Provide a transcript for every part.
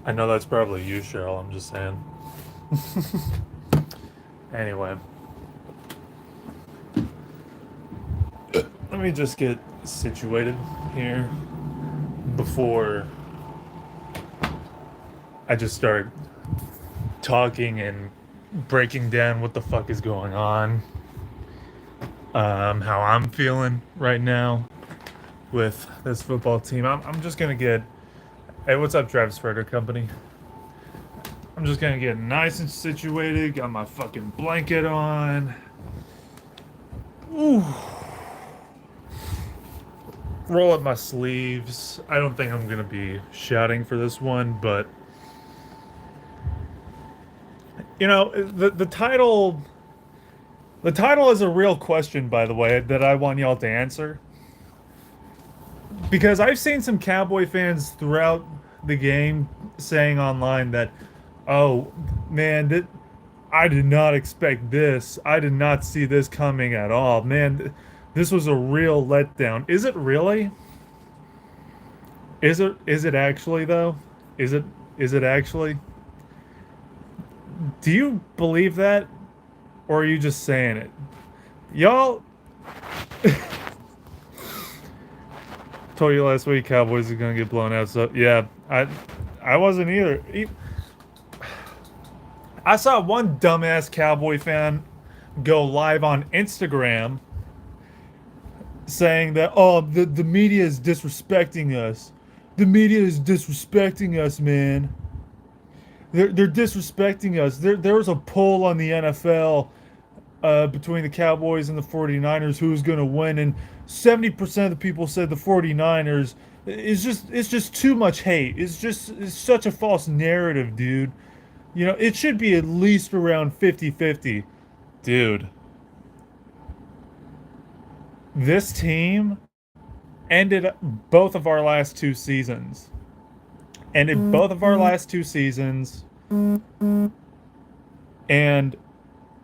I know that's probably you, Cheryl. I'm just saying. Anyway, let me just get situated here before I just start talking and breaking down what the fuck is going on, how I'm feeling right now with this football team. I'm just gonna get. Hey, what's up, Travis Furter Company? I'm just gonna get nice and situated. Got my fucking blanket on. Ooh. Roll up my sleeves. I don't think I'm gonna be shouting for this one, but the title. The title is a real question, by the way, that I want y'all to answer. Because I've seen some Cowboy fans throughout the game saying online that, oh, man, I did not expect this. I did not see this coming at all. Man, this was a real letdown. Is it really? Is it actually though? Is it is it actually? Do you believe that, or are you just saying it? Y'all told you last week Cowboys are gonna get blown out. So yeah, I wasn't either. I saw one dumbass Cowboy fan go live on Instagram saying that, oh, the media is disrespecting us. The media is disrespecting us, man. They're disrespecting us. There was a poll on the NFL between the Cowboys and the 49ers who's going to win, and 70% of the people said the 49ers. It's just too much hate. It's such a false narrative, dude. It should be at least around 50-50. Dude, this team ended both of our last two seasons. Ended both of our last two seasons, and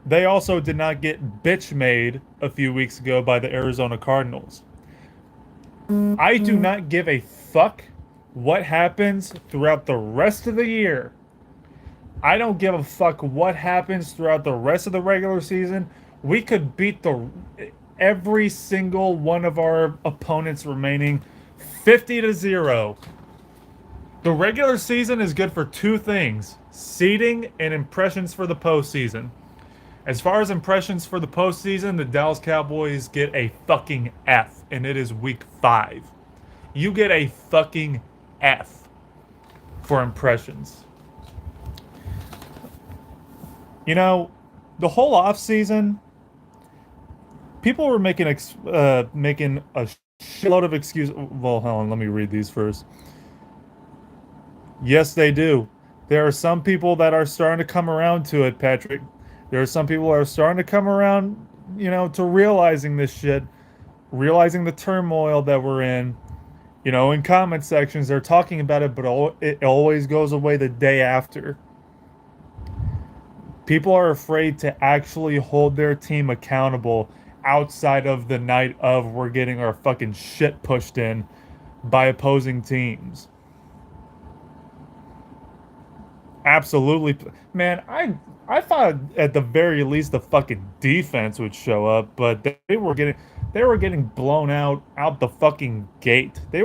they also did not get bitch made a few weeks ago by the Arizona Cardinals. I do not give a fuck what happens throughout the rest of the year. I don't give a fuck what happens throughout the rest of the regular season. We could beat every single one of our opponents remaining 50-0. The regular season is good for two things: seeding and impressions for the postseason. As far as impressions for the postseason, the Dallas Cowboys get a fucking F, and it is week 5. You get a fucking F for impressions. The whole off season, people were making a shitload of excuses. Well, hold on, let me read these first. Yes, they do. There are some people that are starting to come around to it, Patrick. There are some people that are starting to come around, to realizing this shit, realizing the turmoil that we're in. In comment sections, they're talking about it, but it always goes away the day after. People are afraid to actually hold their team accountable outside of the night of we're getting our fucking shit pushed in by opposing teams. Absolutely, man. I thought at the very least the fucking defense would show up, but they were getting blown out the fucking gate. They,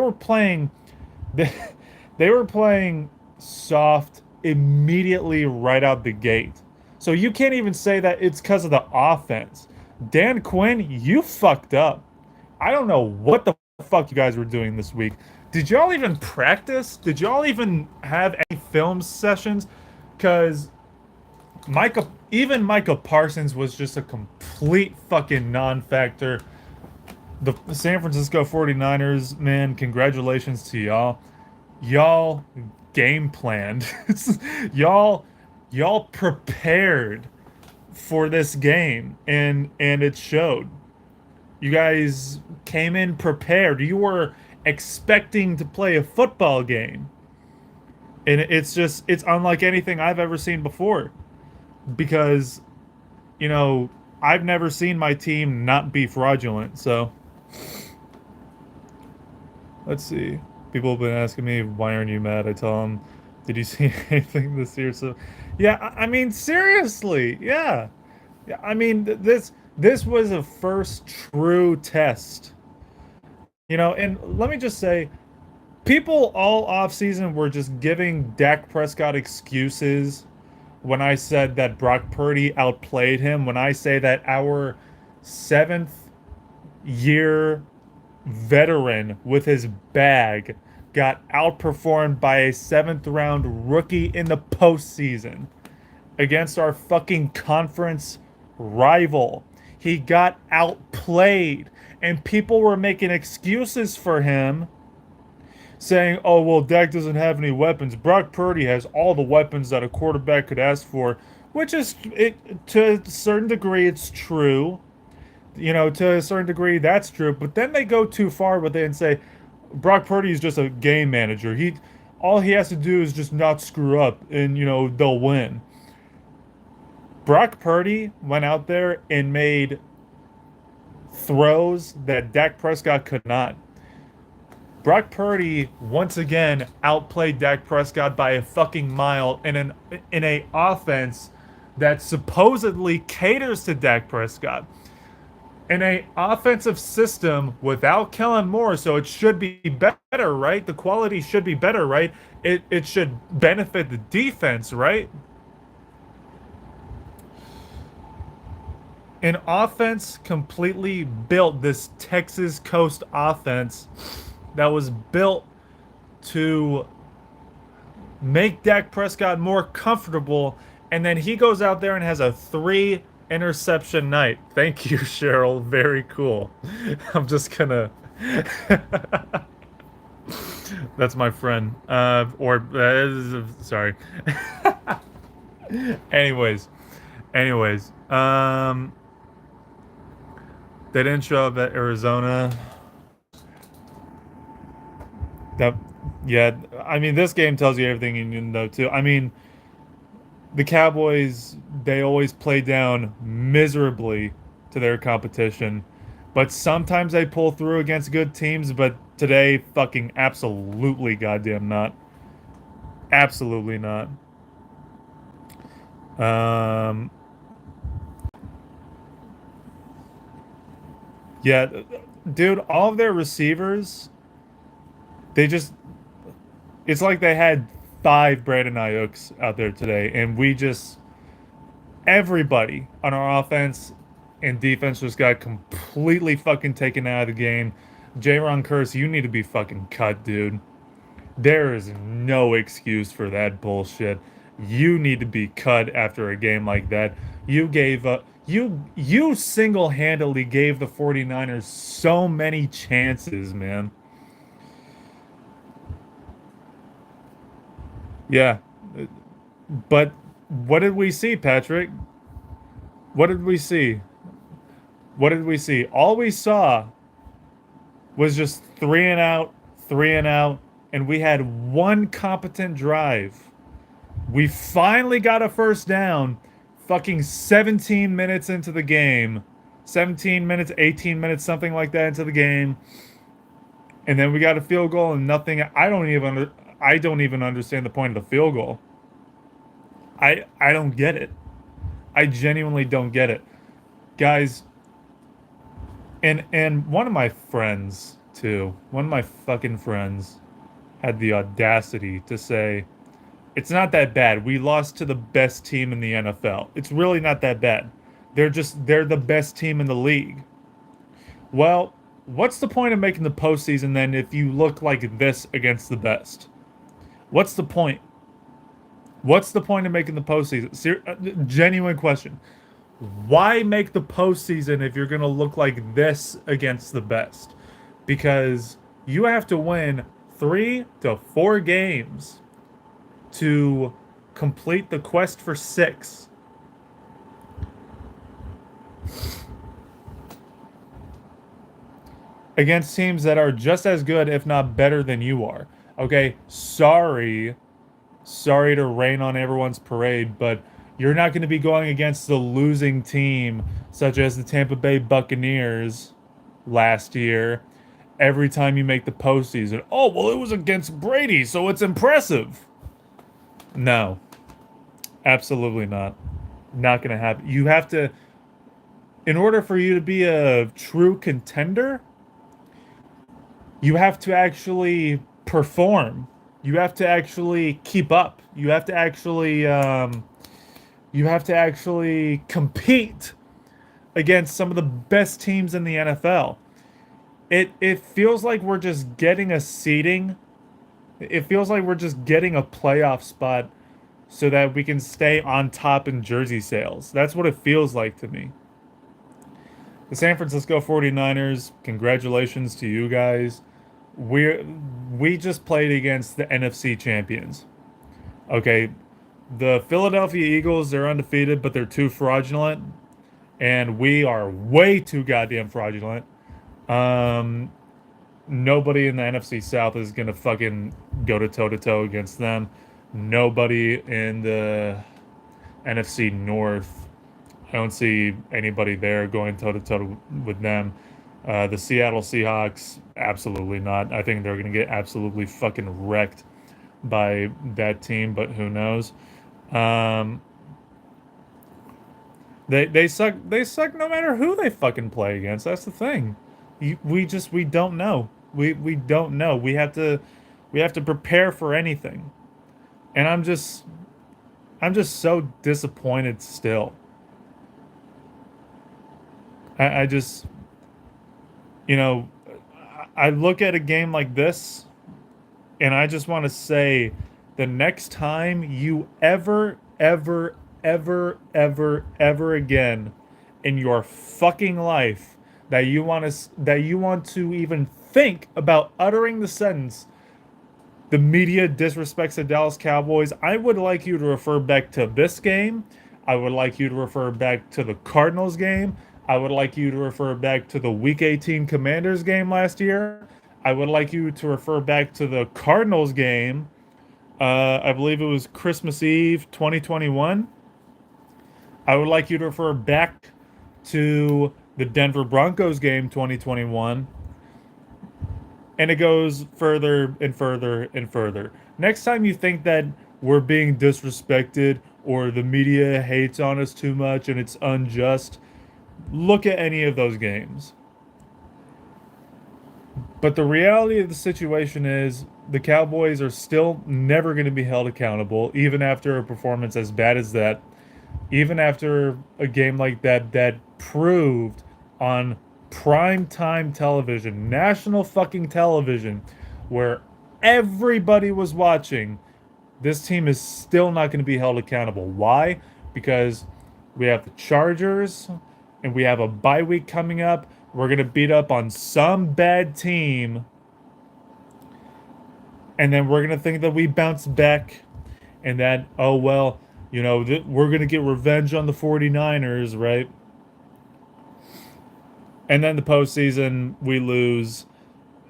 they were playing soft immediately right out the gate. So you can't even say that it's because of the offense. Dan Quinn, you fucked up. I don't know what the fuck you guys were doing this week. Did y'all even practice? Did y'all even have any film sessions? Because Micah Parsons was just a complete fucking non-factor. The San Francisco 49ers, man, congratulations to y'all. Y'all game planned. y'all prepared for this game, and it showed. You guys came in prepared. You were expecting to play a football game. And it's unlike anything I've ever seen before. Because, I've never seen my team not be fraudulent. So, let's see. People have been asking me, why aren't you mad? I tell them, Did you see anything this year? So, yeah, I mean, seriously, yeah. Yeah, I mean, this was a first true test, and let me just say, people all offseason were just giving Dak Prescott excuses when I said that Brock Purdy outplayed him, when I say that our seventh year veteran with his bag got outperformed by a seventh round rookie in the postseason against our fucking conference rival. He got outplayed, and people were making excuses for him, saying, oh, well, Dak doesn't have any weapons. Brock Purdy has all the weapons that a quarterback could ask for, which is, to a certain degree, it's true. To a certain degree, that's true. But then they go too far with it and say, Brock Purdy is just a game manager. All he has to do is just not screw up, and they'll win. Brock Purdy went out there and made throws that Dak Prescott could not. Brock Purdy once again outplayed Dak Prescott by a fucking mile in a offense that supposedly caters to Dak Prescott. In a offensive system without Kellen Moore, so it should be better, right? The quality should be better, right? It should benefit the defense, right? An offense completely built, this Texas Coast offense that was built to make Dak Prescott more comfortable, and then he goes out there and has a 3 interception night. Thank you, Cheryl. Very cool. I'm just gonna. That's my friend. Sorry. anyways. They didn't show up at Arizona. That, yeah. I mean, this game tells you everything you need to know too. I mean, the Cowboys, they always play down miserably to their competition, but sometimes they pull through against good teams. But today, fucking absolutely goddamn not. Absolutely not. Yeah, dude, all of their receivers, they just, it's like they had 5 Brandon Ayuks out there today, and everybody on our offense and defense just got completely fucking taken out of the game. Jayron Kearse, you need to be fucking cut, dude. There is no excuse for that bullshit. You need to be cut after a game like that. You gave up. You single-handedly gave the 49ers so many chances, man. Yeah. But what did we see, Patrick? What did we see? What did we see? All we saw was just three and out, and we had one competent drive. We finally got a first down, fucking 17 minutes into the game. 17 minutes, 18 minutes, something like that into the game. And then we got a field goal and nothing. I don't even understand the point of the field goal. I don't get it. I genuinely don't get it. Guys, and one of my friends too, one of my fucking friends had the audacity to say, it's not that bad. We lost to the best team in the NFL. It's really not that bad. They're the best team in the league. Well, what's the point of making the postseason then if you look like this against the best? What's the point? What's the point of making the postseason? Genuine question. Why make the postseason if you're going to look like this against the best? Because you have to win 3 to 4 games to complete the quest for 6. Against teams that are just as good, if not better than you are. Okay, sorry to rain on everyone's parade, but you're not going to be going against the losing team, such as the Tampa Bay Buccaneers last year, every time you make the postseason. Oh, well, it was against Brady, so it's impressive. No, absolutely not. Not going to happen. You have to, in order for you to be a true contender, you have to actually perform. You have to actually keep up. You have to actually compete against some of the best teams in the NFL. It feels like we're just getting a seeding. It feels like we're just getting a playoff spot so that we can stay on top in jersey sales. That's what it feels like to me. The San Francisco 49ers, congratulations to you guys. We we just played against the NFC champions. Okay, the Philadelphia Eagles, they're undefeated, but they're too fraudulent, and we are way too goddamn fraudulent. Um, Nobody in the NFC South is gonna fucking go to toe against them. Nobody in the NFC North. I don't see anybody there going toe to toe with them. The Seattle Seahawks, absolutely not. I think they're gonna get absolutely fucking wrecked by that team, but who knows? Um, they suck. They suck no matter who they fucking play against. That's the thing. We don't know. We don't know. We have to prepare for anything. And I'm just so disappointed still. I just you know I look at a game like this and I just want to say the next time you ever again in your fucking life that you want to even think about uttering the sentence the media disrespects the Dallas Cowboys, I would like you to refer back to this game. I would like you to refer back to the Cardinals game. I would like you to refer back to the Week 18 Commanders game last year. I would like you to refer back to the Cardinals game. I believe it was Christmas Eve 2021. I would like you to refer back to the Denver Broncos game 2021. And it goes further and further and further. Next time you think that we're being disrespected or the media hates on us too much and it's unjust, look at any of those games. But the reality of the situation is the Cowboys are still never going to be held accountable, even after a performance as bad as that, even after a game like that that proved on prime time television, national fucking television, where everybody was watching, this team is still not going to be held accountable. Why? Because we have the Chargers and we have a bye week coming up. We're going to beat up on some bad team. And then we're going to think that we bounce back and that, oh, well, we're going to get revenge on the 49ers, right? And then the postseason, we lose.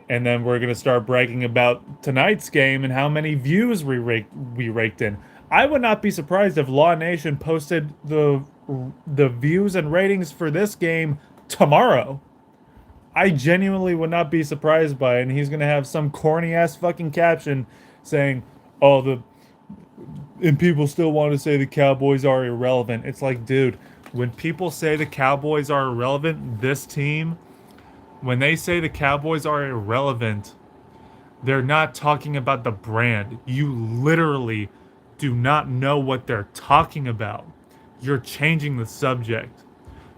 And then we're going to start bragging about tonight's game and how many views we raked in. I would not be surprised if Law Nation posted the views and ratings for this game tomorrow. I genuinely would not be surprised by it. And he's going to have some corny ass fucking caption saying, oh, and people still want to say the Cowboys are irrelevant. It's like, dude, when people say the Cowboys are irrelevant, this team, when they say the Cowboys are irrelevant, they're not talking about the brand. You literally do not know what they're talking about. You're changing the subject.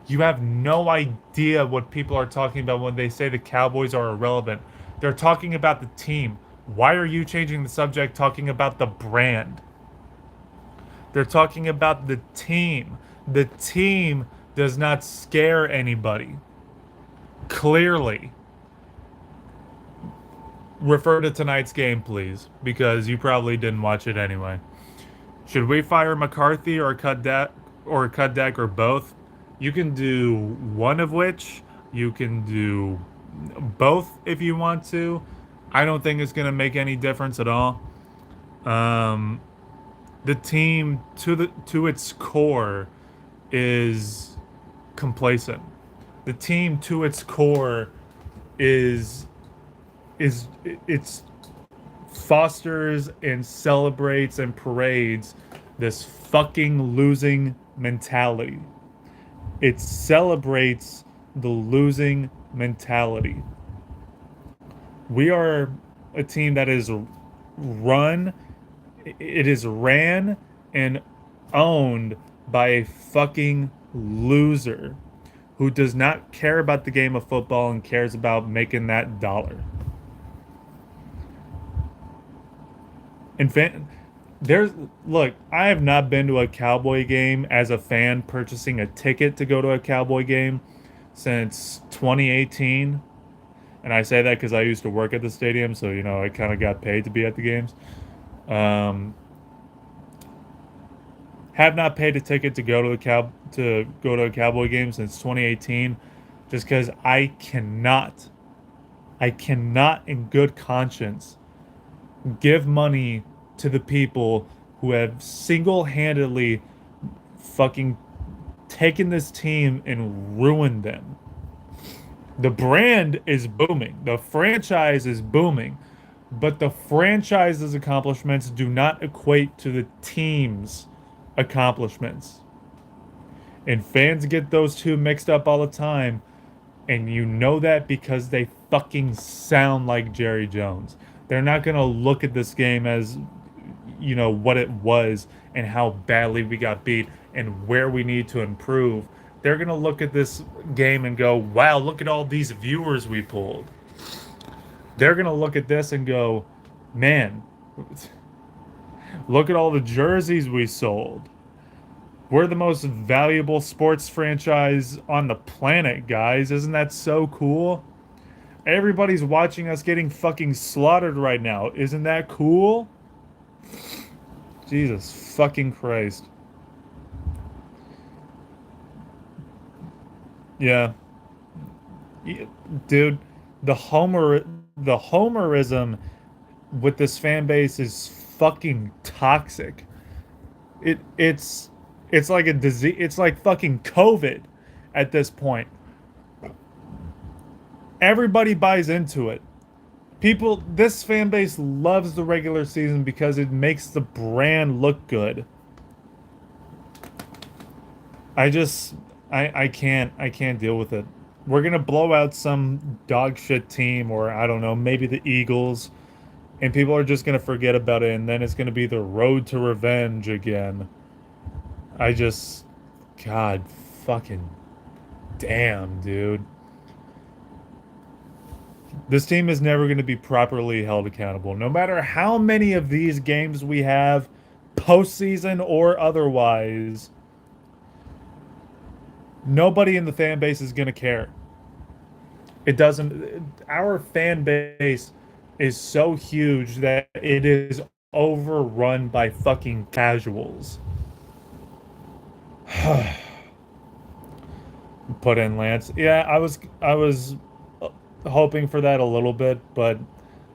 You have no idea what people are talking about when they say the Cowboys are irrelevant. They're talking about the team. Why are you changing the subject talking about the brand? They're talking about the team. The team does not scare anybody. Clearly. Refer to tonight's game, please, because you probably didn't watch it anyway. Should we fire McCarthy or cut Dak or both? You can do one of which. You can do both if you want to. I don't think it's going to make any difference at all. The team to its core is complacent. The team to its core is it's fosters and celebrates and parades this fucking losing mentality. It celebrates the losing mentality. We are a team that is run, it is ran and owned by a fucking loser who does not care about the game of football and cares about making that dollar. And there's look, I have not been to a Cowboy game as a fan purchasing a ticket to go to a Cowboy game since 2018. And I say that because I used to work at the stadium, so I kind of got paid to be at the games. Um, have not paid a ticket to go to a Cowboy game since 2018, just because I cannot in good conscience give money to the people who have single-handedly fucking taken this team and ruined them. The brand is booming. The franchise is booming. But the franchise's accomplishments do not equate to the team's accomplishments. And fans get those two mixed up all the time. And you know that because they fucking sound like Jerry Jones. They're not going to look at this game as, what it was and how badly we got beat and where we need to improve. They're going to look at this game and go, wow, look at all these viewers we pulled. They're going to look at this and go, man, look at all the jerseys we sold. We're the most valuable sports franchise on the planet, guys. Isn't that so cool? Everybody's watching us getting fucking slaughtered right now. Isn't that cool? Jesus fucking Christ. Yeah. Dude, the homerism with this fan base is fucking toxic. It's like a disease. It's like fucking COVID at this point. Everybody buys into it. This fan base loves the regular season because it makes the brand look good. I can't deal with it. We're gonna blow out some dog shit team, or I don't know, maybe the Eagles, and people are just gonna forget about it, and then it's gonna be the road to revenge again. I just, God, fucking damn, dude. This team is never going to be properly held accountable. No matter how many of these games we have, postseason or otherwise, nobody in the fan base is going to care. It doesn't. Our fan base is so huge that it is overrun by fucking casuals. Put in Lance. Yeah, I was hoping for that a little bit, but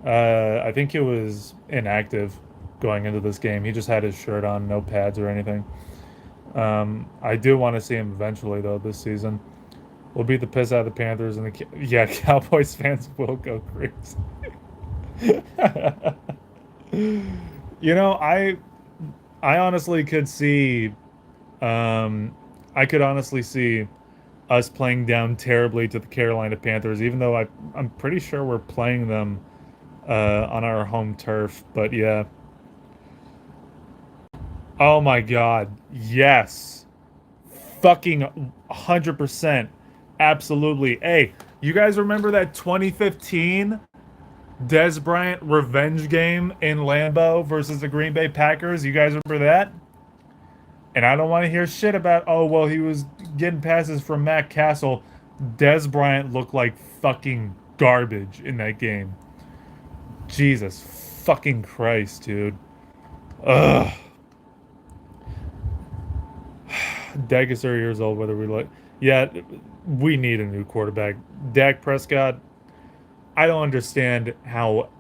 I think he was inactive going into this game. He just had his shirt on, no pads or anything. I do want to see him eventually, though, this season. We'll beat the piss out of the Panthers, and Cowboys fans will go crazy. I honestly could see, I could honestly see us playing down terribly to the Carolina Panthers, even though I'm pretty sure we're playing them on our home turf. But yeah. Oh my God. Yes. Fucking 100%. Absolutely. Hey, you guys remember that 2015 Dez Bryant revenge game in Lambeau versus the Green Bay Packers? You guys remember that? And I don't want to hear shit about, oh, well, he was getting passes from Matt Castle. Dez Bryant looked like fucking garbage in that game. Jesus fucking Christ, dude. Ugh. Dak is 30 years old, whether we like. Yeah, we need a new quarterback. Dak Prescott, I don't understand how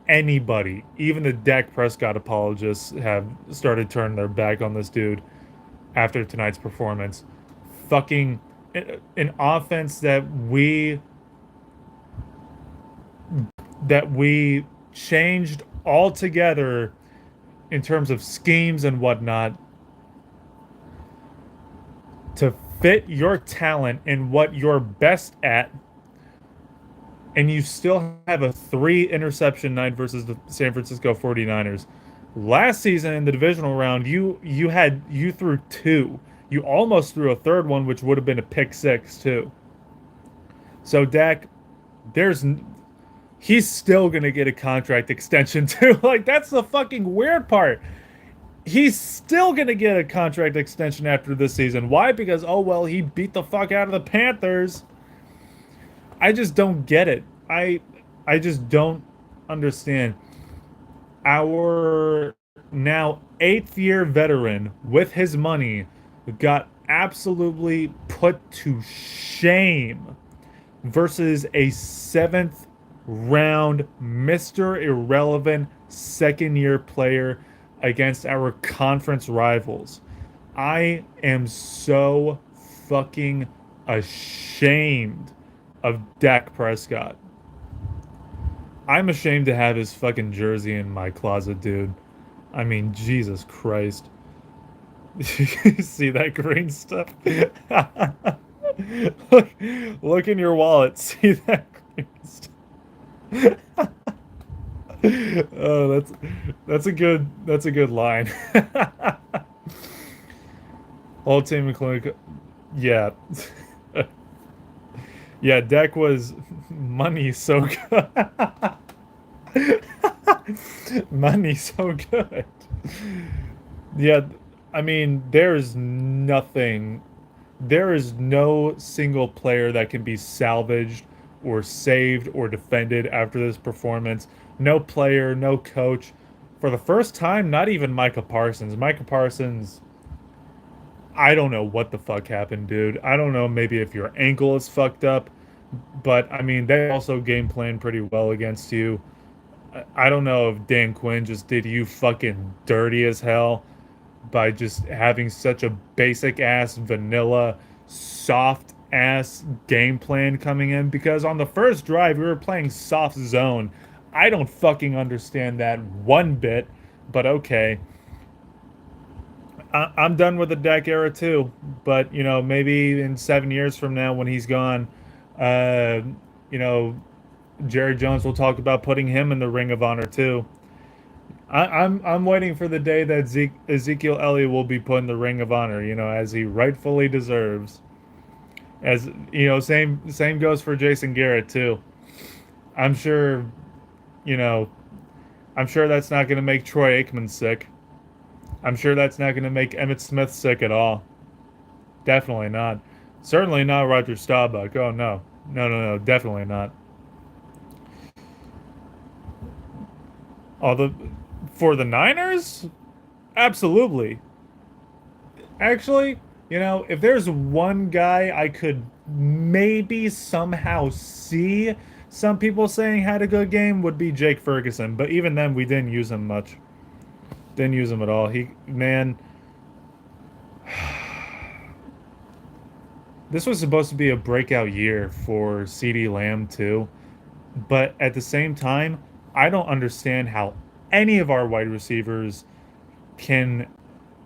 anybody, even the Dak Prescott apologists, have started turning their back on this dude after tonight's performance. Fucking an offense that we changed all together in terms of schemes and whatnot to fit your talent and what you're best at, and you still have a 3 interception night versus the San Francisco 49ers. Last season in the divisional round, you threw two. You almost threw a third one, which would have been a pick six too. So Dak, there's he's still gonna get a contract extension too. Like that's the fucking weird part. He's still gonna get a contract extension after this season. Why? Because oh well, he beat the fuck out of the Panthers. I just don't get it. I just don't understand. Our now 8th year veteran with his money got absolutely put to shame versus a 7th round Mr. Irrelevant 2nd year player against our conference rivals. I am so fucking ashamed of Dak Prescott. I'm ashamed to have his fucking jersey in my closet, dude. I mean, Jesus Christ. You see that green stuff? look, look in your wallet. See that green stuff? Oh, that's a good line. Whole team including, yeah. Yeah, Dak was money so good. Money so good. Yeah, I mean, there is no single player that can be salvaged or saved or defended after this performance. No player, no coach. For the first time, not even Micah Parsons. Micah Parsons, I don't know what the fuck happened, dude. I don't know, maybe if your ankle is fucked up, but I mean, they also game plan pretty well against you. I don't know if Dan Quinn just did you fucking dirty as hell by just having such a basic ass, vanilla, soft ass game plan coming in. Because on the first drive, we were playing soft zone. I don't fucking understand that one bit, but okay. I'm done with the Dak era too, but you know, maybe in 7 years from now when he's gone, uh, you know, Jerry Jones will talk about putting him in the Ring of Honor too. I'm waiting for the day that Ezekiel Elliott will be put in the Ring of Honor, you know, as he rightfully deserves. As you know, same goes for Jason Garrett too. I'm sure, you know, I'm sure that's not going to make Troy Aikman sick. I'm sure that's not going to make Emmitt Smith sick at all. Definitely not. Certainly not Roger Staubach. Oh no, no, definitely not. All the For the Niners, absolutely. Actually, you know, if there's one guy I could maybe somehow see some people saying had a good game would be Jake Ferguson. But even then, we didn't use him much. Didn't use him at all. Man, this was supposed to be a breakout year for CeeDee Lamb too. But at the same time, I don't understand how any of our wide receivers can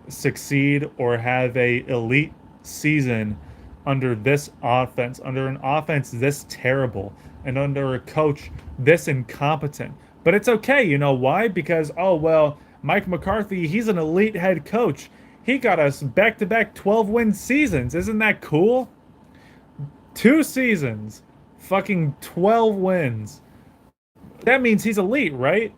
succeed or have a elite season under this offense, under an offense this terrible, and under a coach this incompetent. But it's okay, you know why? Because oh well, Mike McCarthy, he's an elite head coach. He got us back-to-back 12-win seasons. Isn't that cool? 2 seasons, fucking 12 wins. That means he's elite, right?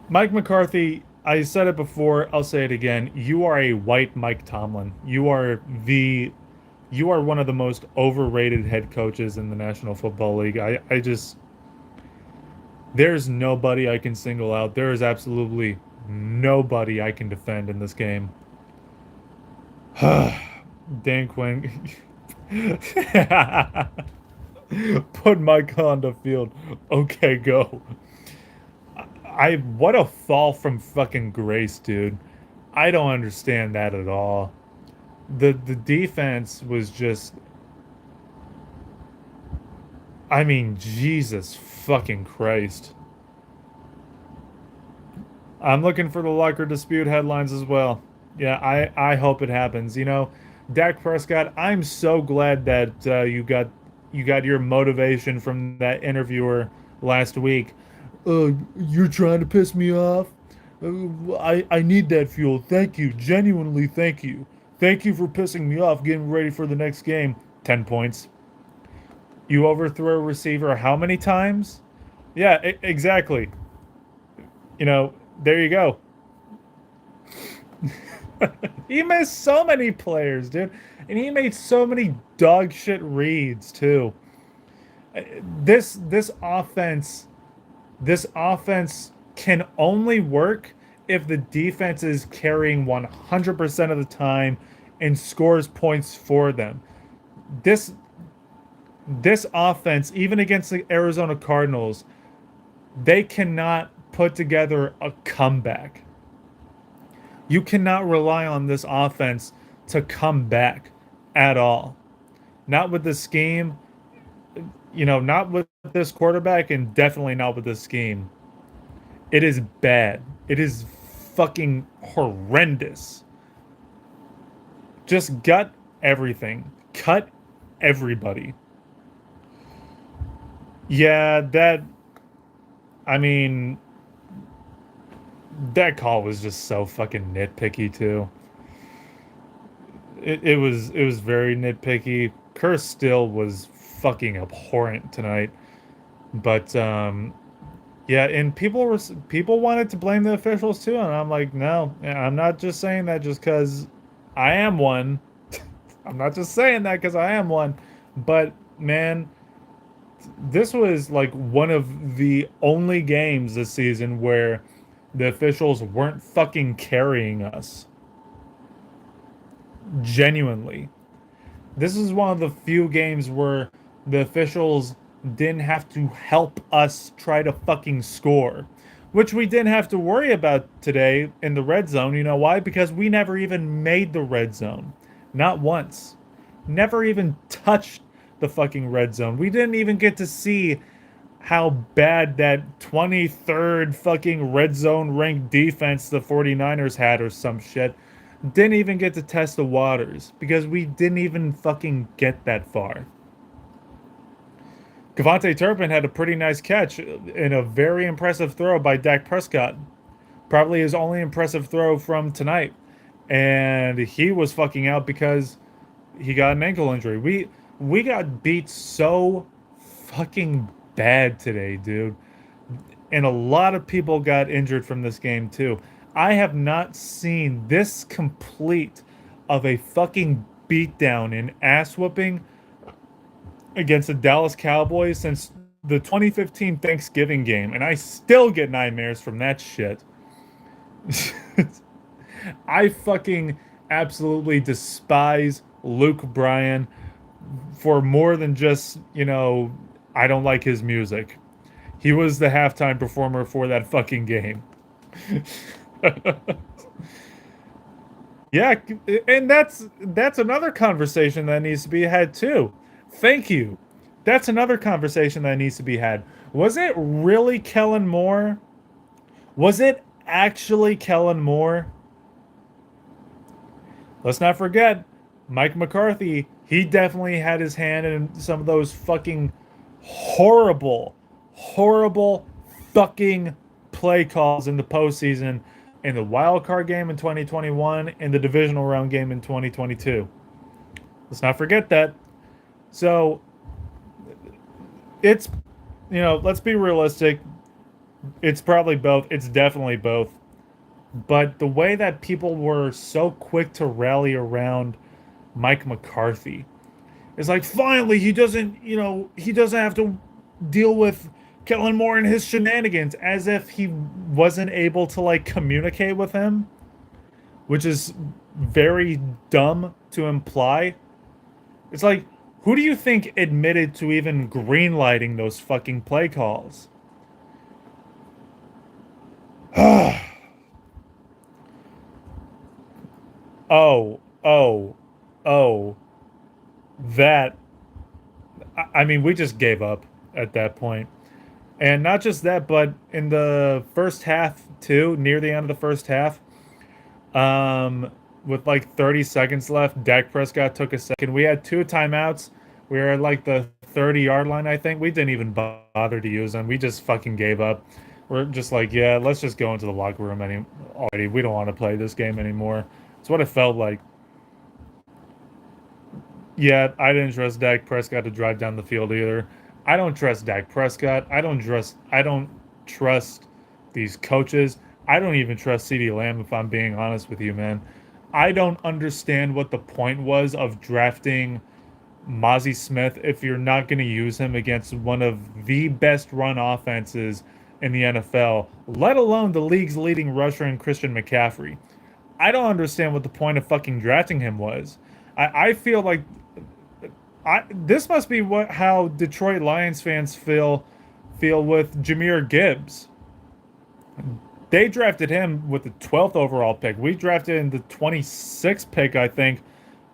Mike McCarthy, I said it before, I'll say it again. You are a white Mike Tomlin. You are one of the most overrated head coaches in the National Football League. I just there's nobody I can single out. There is absolutely nobody I can defend in this game. Dan Quinn. Put Mike on the field. Okay, go. What a fall from fucking grace, dude. I don't understand that at all. The defense was just, I mean, Jesus fucking Christ. I'm looking for the locker dispute headlines as well. Yeah, I hope it happens. Dak Prescott, I'm so glad that you got your motivation from that interviewer last week. You're trying to piss me off. I need that fuel. Thank you, genuinely thank you. Thank you for pissing me off. Getting ready for the next game. 10 points. You overthrow a receiver how many times? Yeah, exactly. There you go. He missed so many players, dude. And he made so many dog shit reads too. This offense this offense can only work if the defense is carrying 100% of the time and scores points for them. This this offense, even against the Arizona Cardinals, they cannot put together a comeback. You cannot rely on this offense to come back at all. Not with the scheme, not with this quarterback, and definitely not with this scheme. It is bad. It is fucking horrendous. Just gut everything. Cut everybody. Yeah, I mean, that call was just so fucking nitpicky too. It was very nitpicky. Curse still was fucking abhorrent tonight. But yeah, and people wanted to blame the officials too, and I'm like, no, I'm not just saying that just because I am one. I'm not just saying that because I am one. But man, this was like one of the only games this season where the officials weren't fucking carrying us. Genuinely. This is one of the few games where the officials didn't have to help us try to fucking score, which we didn't have to worry about today in the red zone. You know why? Because we never even made the red zone. Not once. Never even touched the fucking red zone. We didn't even get to see how bad that 23rd fucking red zone ranked defense the 49ers had or some shit. Didn't even get to test the waters because we didn't even fucking get that far. Cavante Turpin had a pretty nice catch in a very impressive throw by Dak Prescott. Probably his only impressive throw from tonight. And he was fucking out because he got an ankle injury. We got beat so fucking bad today, dude. And a lot of people got injured from this game too. I have not seen this complete of a fucking beatdown and ass whooping against the Dallas Cowboys since the 2015 Thanksgiving game, and I still get nightmares from that shit. I fucking absolutely despise Luke Bryan for more than just, I don't like his music. He was the halftime performer for that fucking game. Yeah, and that's another conversation that needs to be had too. Thank you. That's another conversation that needs to be had. Was it really Kellen Moore? Was it actually Kellen Moore? Let's not forget, Mike McCarthy, he definitely had his hand in some of those fucking horrible, horrible fucking play calls in the postseason, in the wild card game in 2021, and the divisional round game in 2022. Let's not forget that. So it's, let's be realistic. It's probably both. It's definitely both. But the way that people were so quick to rally around Mike McCarthy is like, finally, he doesn't have to deal with Kellen Moore and his shenanigans, as if he wasn't able to like communicate with him, which is very dumb to imply. It's like, who do you think admitted to even greenlighting those fucking play calls? Oh, oh, oh, that. I mean, we just gave up at that point. And not just that, but in the first half too, near the end of the first half, um, with like 30 seconds left, Dak Prescott took a second. We had two timeouts. We were at like the 30-yard line, I think. We didn't even bother to use them. We just fucking gave up. We're just like, yeah, let's just go into the locker room already. We don't want to play this game anymore. It's what it felt like. Yeah, I didn't trust Dak Prescott to drive down the field either. I don't trust Dak Prescott. I don't trust these coaches. I don't even trust CeeDee Lamb if I'm being honest with you, man. I don't understand what the point was of drafting Mozzie Smith if you're not going to use him against one of the best run offenses in the NFL, let alone the league's leading rusher in Christian McCaffrey. I don't understand what the point of fucking drafting him was. I feel like this must be what how Detroit Lions fans feel with Jahmyr Gibbs. They drafted him with the 12th overall pick. We drafted in the 26th pick, I think.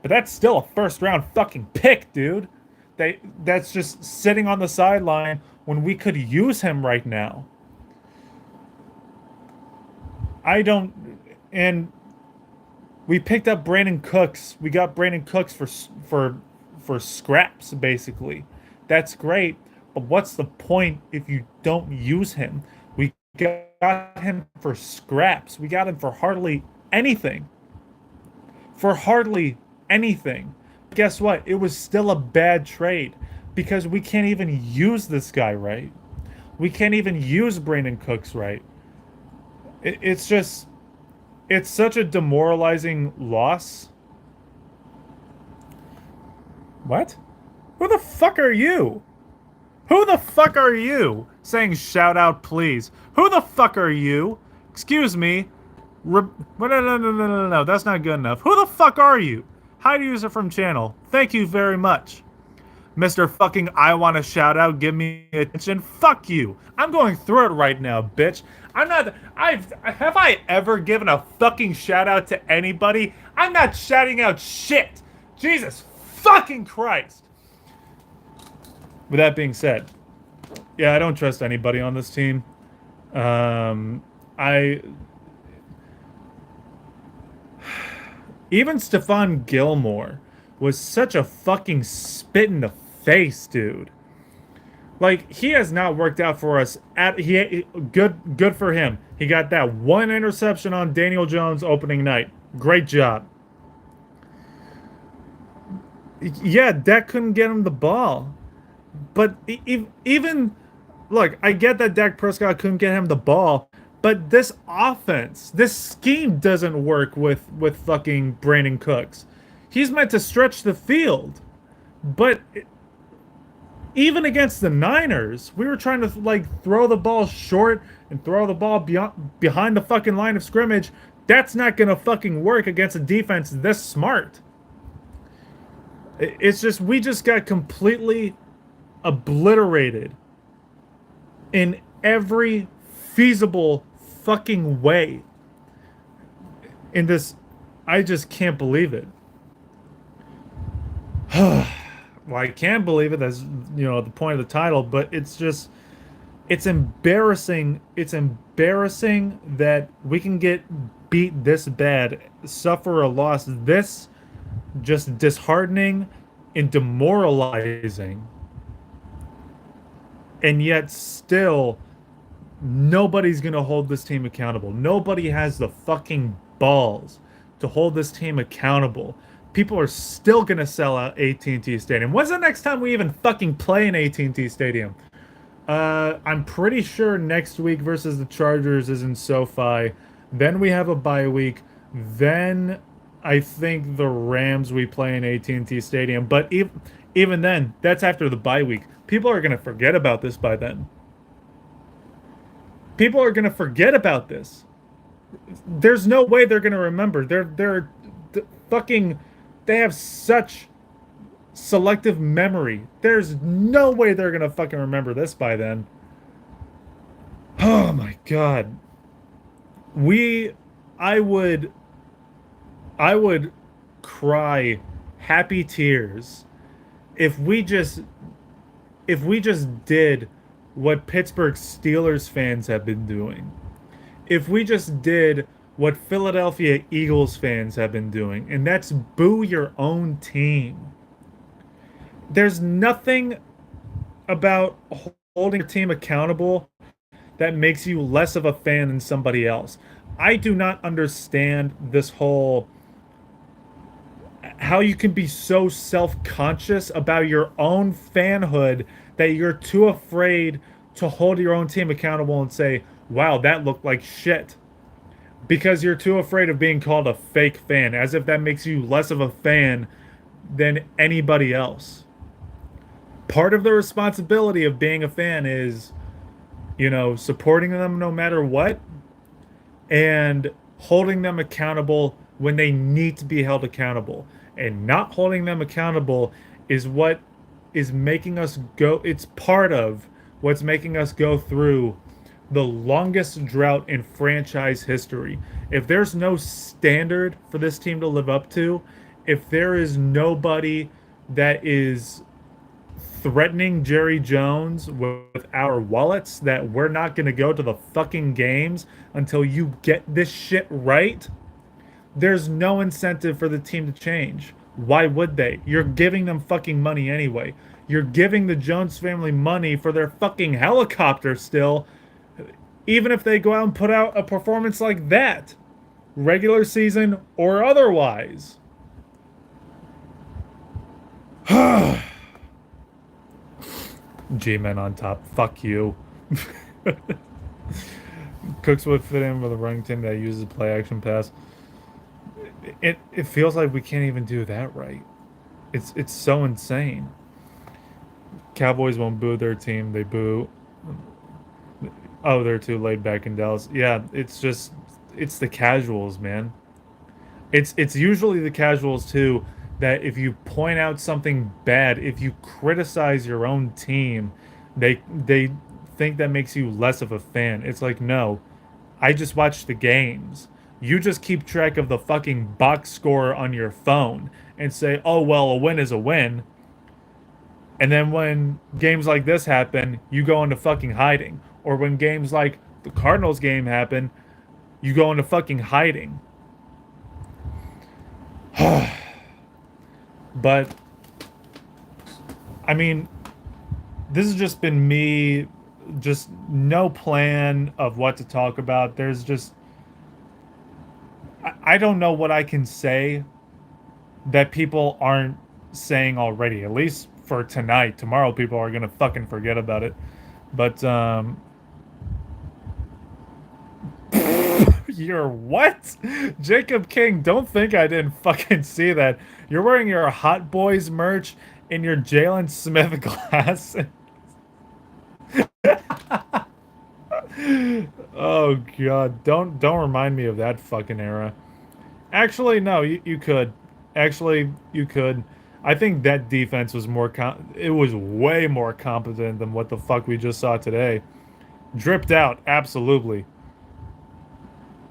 But that's still a first round fucking pick, dude. That's just sitting on the sideline when we could use him right now. I don't and we picked up Brandon Cooks. We got Brandon Cooks for scraps basically. That's great, but what's the point if you don't use him? We got him for scraps. We got him for hardly anything. For hardly anything. Guess what? It was still a bad trade because we can't even use this guy right. We can't even use Brandon Cooks right. It's just, it's such a demoralizing loss. What? Who the fuck are you? Who the fuck are you? Saying shout out, please. Who the fuck are you? Excuse me. No, no. That's not good enough. Who the fuck are you? Hide user from channel. Thank you very much. Mr. fucking I want a shout out. Give me attention. Fuck you. I'm going through it right now, bitch. I'm not. Have I ever given a fucking shout out to anybody? I'm not shouting out shit. Jesus fucking Christ. With that being said, yeah, I don't trust anybody on this team. I even Stephon Gilmore was such a fucking spit in the face, dude. Like he has not worked out for us at good for him. He got that one interception on Daniel Jones opening night. Great job. Yeah, Dak couldn't get him the ball. But even look, I get that Dak Prescott couldn't get him the ball, but this offense, this scheme doesn't work with fucking Brandon Cooks. He's meant to stretch the field, but even against the Niners, we were trying to like throw the ball short and throw the ball behind the fucking line of scrimmage. That's not gonna fucking work against a defense this smart. It's just we just got completely obliterated in every feasible fucking way. In this, I just can't believe it. Well, I can believe it. That's the point of the title, but it's just it's embarrassing. It's embarrassing that we can get beat this bad, suffer a loss this just disheartening and demoralizing, and yet still nobody's gonna hold this team accountable. Nobody has the fucking balls to hold this team accountable. People are still gonna sell out AT&T Stadium. When's the next time we even fucking play in AT&T Stadium? I'm pretty sure next week versus the Chargers is in SoFi. Then we have a bye week. Then I think the Rams we play in AT&T Stadium. But even then, that's after the bye week. People are gonna forget about this by then. People are gonna forget about this. There's no way they're gonna remember. They're fucking. They have such selective memory. There's no way they're gonna fucking remember this by then. Oh my god. I would cry happy tears if we just did what Pittsburgh Steelers fans have been doing, if we just did what Philadelphia Eagles fans have been doing, and that's boo your own team. There's nothing about holding your team accountable that makes you less of a fan than somebody else. I do not understand this whole how you can be so self-conscious about your own fanhood that you're too afraid to hold your own team accountable and say, "Wow, that looked like shit." Because you're too afraid of being called a fake fan, as if that makes you less of a fan than anybody else. Part of the responsibility of being a fan is, supporting them no matter what and holding them accountable when they need to be held accountable. And not holding them accountable is what is making us go, it's part of what's making us go through the longest drought in franchise history. If there's no standard for this team to live up to, if there is nobody that is threatening Jerry Jones with our wallets that we're not going to go to the fucking games until you get this shit right, there's no incentive for the team to change. Why would they? You're giving them fucking money anyway. You're giving the Jones family money for their fucking helicopter still, even if they go out and put out a performance like that, regular season or otherwise. G-Men on top. Fuck you. Cooks would fit in with a running team that uses play action pass. It feels like we can't even do that right. It's so insane. Cowboys won't boo their team. They boo. Oh, they're too laid back in Dallas. Yeah, it's the casuals, man. It's usually the casuals too that if you point out something bad, if you criticize your own team, they think that makes you less of a fan. It's like, no, I just watch the games. You just keep track of the fucking box score on your phone and say, "Oh, well, a win is a win." And then when games like this happen, you go into fucking hiding. Or when games like the Cardinals game happen, you go into fucking hiding. But I mean, this has just been me, just no plan of what to talk about. There's just I don't know what I can say that people aren't saying already. At least for tonight. Tomorrow people are gonna fucking forget about it. But you're what? Jacob King, don't think I didn't fucking see that. You're wearing your Hot Boys merch in your Jalen Smith glasses. Oh god, don't remind me of that fucking era. Actually, no, you could. Actually, you could. I think that defense was it was way more competent than what the fuck we just saw today. Dripped out, absolutely.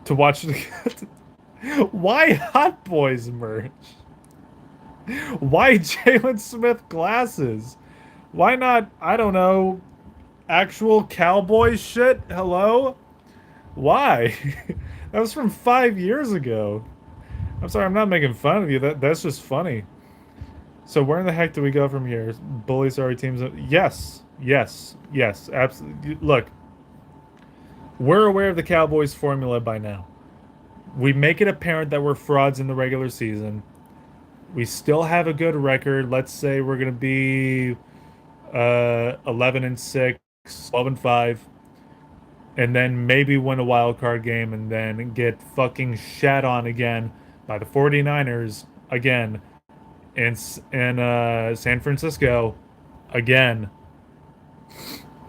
To watch the why Hot Boys merch? Why Jalen Smith glasses? Why not, I don't know, actual cowboy shit? Hello? Why? That was from 5 years ago. I'm sorry, I'm not making fun of you. That's just funny. So where in the heck do we go from here? Bully sorry teams? Yes, absolutely. Look, we're aware of the Cowboys formula by now. We make it apparent that we're frauds in the regular season. We still have a good record. Let's say we're gonna be 11-6, 12-5, and then maybe win a wild card game, and then get fucking shat on again by the 49ers again in San Francisco again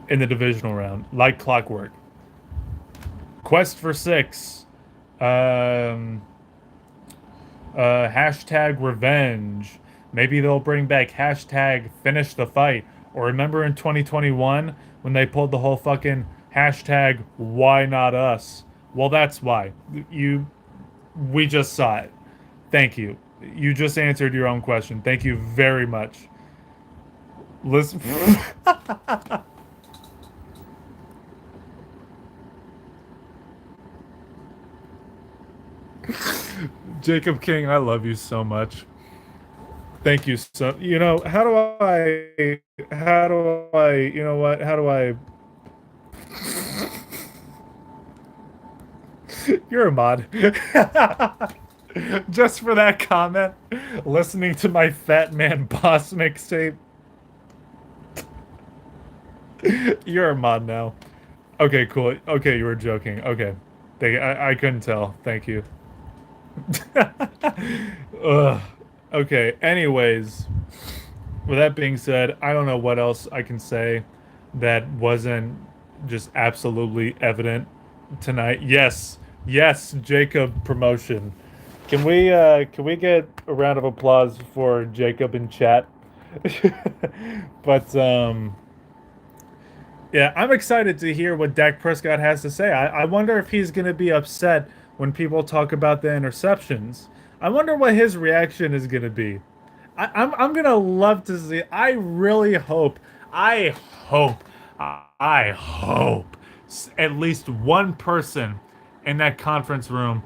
in the divisional round, like clockwork. Quest for 6. Hashtag revenge. Maybe they'll bring back hashtag finish the fight. Or remember in 2021 when they pulled the whole fucking hashtag why not us? Well, that's why. We just saw it. Thank you. You just answered your own question. Thank you very much. Listen. Jacob King, I love you so much. Thank you so. You know what? How do I? You're a mod. Just for that comment, listening to my Fat Man Boss mixtape. You're a mod now. Okay, cool. Okay, you were joking. Okay. I couldn't tell. Thank you. Ugh. Okay, anyways, with that being said, I don't know what else I can say that wasn't just absolutely evident tonight. Yes, yes, Jacob promotion. Can we get a round of applause for Jacob in chat? But yeah, I'm excited to hear what Dak Prescott has to say. I wonder if he's going to be upset when people talk about the interceptions. I wonder what his reaction is going to be. I'm going to love to see. I really hope, I hope, I hope at least one person in that conference room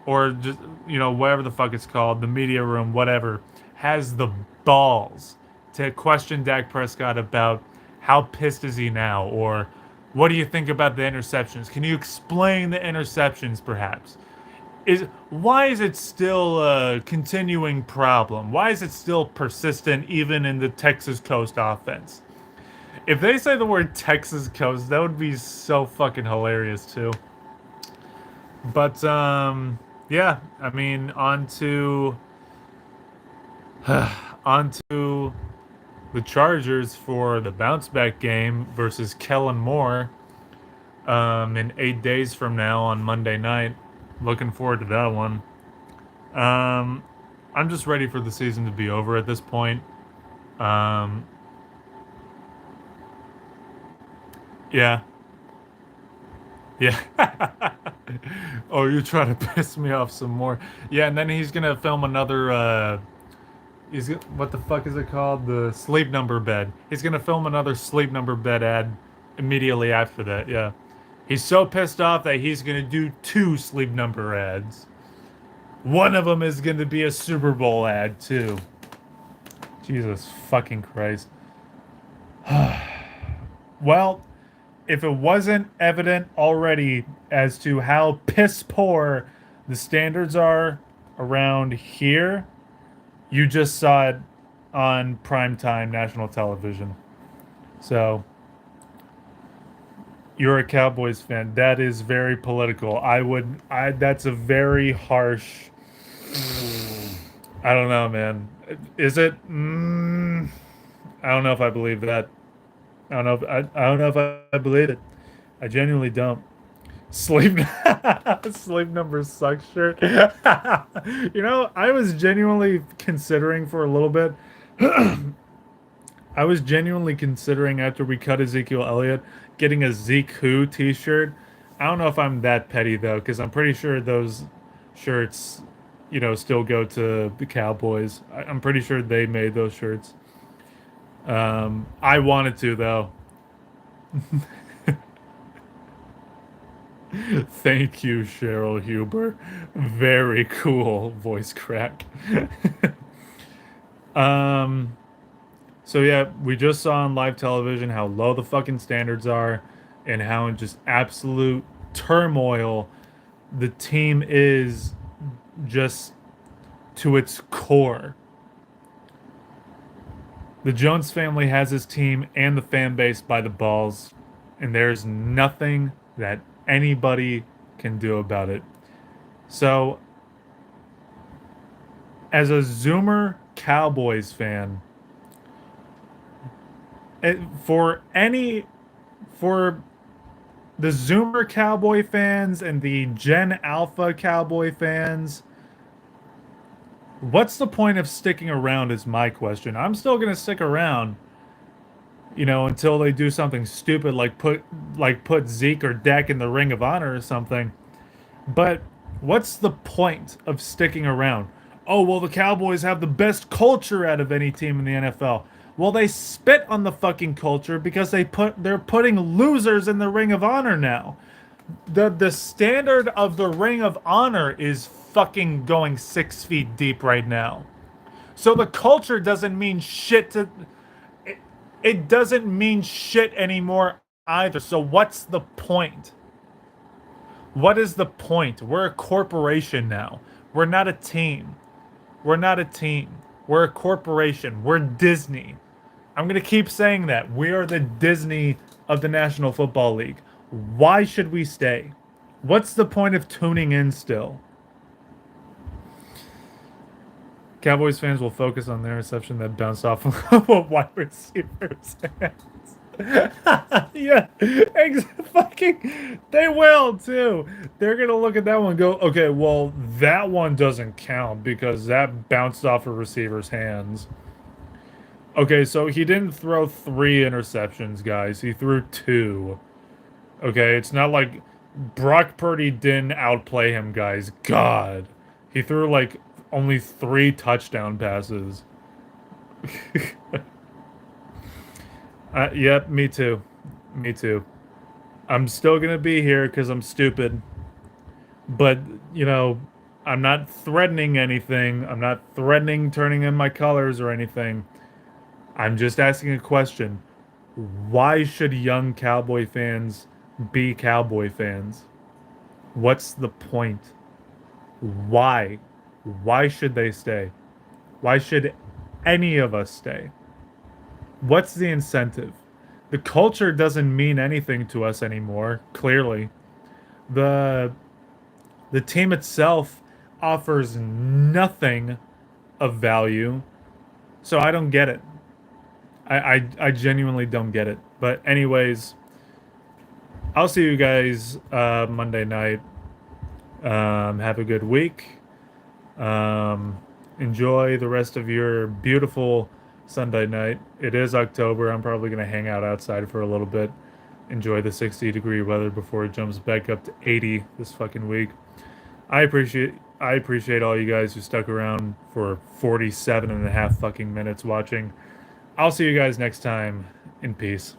or just, whatever the fuck it's called, the media room, whatever, has the balls to question Dak Prescott about how pissed is he now, or what do you think about the interceptions? Can you explain the interceptions, perhaps? Why is it still a continuing problem? Why is it still persistent even in the Texas Coast offense? If they say the word Texas Coast, that would be so fucking hilarious too. But yeah, I mean, on to the Chargers for the bounce back game versus Kellen Moore in 8 days from now on Monday night. Looking forward to that one. I'm just ready for the season to be over at this point. Yeah. Yeah. Oh, you're trying to piss me off some more. Yeah, and then he's gonna film another what the fuck is it called? The Sleep Number bed. He's gonna film another Sleep Number bed ad immediately after that. Yeah, he's so pissed off that he's gonna do two Sleep Number ads. One of them is gonna be a Super Bowl ad too. Jesus fucking Christ. Well, if it wasn't evident already as to how piss poor the standards are around here, you just saw it on primetime national television. So, you're a Cowboys fan. That is very political. That's a very harsh. I don't know, man. Is it? I don't know if I believe that. I don't know if I believe it. I genuinely don't. Sleep Sleep Number sucks shirt. I was genuinely considering for a little bit. I was genuinely considering after we cut Ezekiel Elliott getting a Zeke Who t-shirt. I don't know if I'm that petty though, because I'm pretty sure those shirts, still go to the Cowboys. I'm pretty sure they made those shirts. I wanted to though. Thank you, Cheryl Huber. Very cool voice crack. um, so yeah, we just saw on live television how low the fucking standards are and how in just absolute turmoil the team is just to its core. The Jones family has his team and the fan base by the balls, and there's nothing that anybody can do about it. So, as a Zoomer Cowboys fan, for the Zoomer Cowboy fans and the Gen Alpha Cowboy fans, what's the point of sticking around is my question. I'm still going to stick around, until they do something stupid like put Zeke or Dak in the Ring of Honor or something. But what's the point of sticking around? Oh, well, the Cowboys have the best culture out of any team in the NFL. Well, they spit on the fucking culture because they're putting losers in the Ring of Honor now. The standard of the Ring of Honor is fucking going 6 feet deep right now. So the culture doesn't mean shit to it, it doesn't mean shit anymore either. So what's the point? What is the point? We're a corporation now. We're not a team. We're not a team. We're a corporation. We're Disney. I'm going to keep saying that. We are the Disney of the National Football League. Why should we stay? What's the point of tuning in still? Cowboys fans will focus on their reception that bounced off of a wide receiver's hands. Yeah, fucking, they will too. They're gonna look at that one and go, okay, well, that one doesn't count because that bounced off a receiver's hands. Okay, so he didn't throw 3 interceptions, guys. He threw 2. Okay, it's not like Brock Purdy didn't outplay him, guys. God. He threw like only 3 touchdown passes. Yep, me too. Me too. I'm still gonna be here because I'm stupid. But, you know, I'm not threatening anything. I'm not threatening turning in my colors or anything. I'm just asking a question. Why should young Cowboy fans be Cowboy fans? What's the point? Why? Why should they stay? Why should any of us stay? What's the incentive? The culture doesn't mean anything to us anymore, clearly. The the team itself offers nothing of value. So I don't get it. I genuinely don't get it. But anyways, I'll see you guys Monday night. Have a good week. Enjoy the rest of your beautiful Sunday night. It is October. I'm probably going to hang out outside for a little bit. Enjoy the 60-degree weather before it jumps back up to 80 this fucking week. I appreciate all you guys who stuck around for 47 and a half fucking minutes watching. I'll see you guys next time. In peace.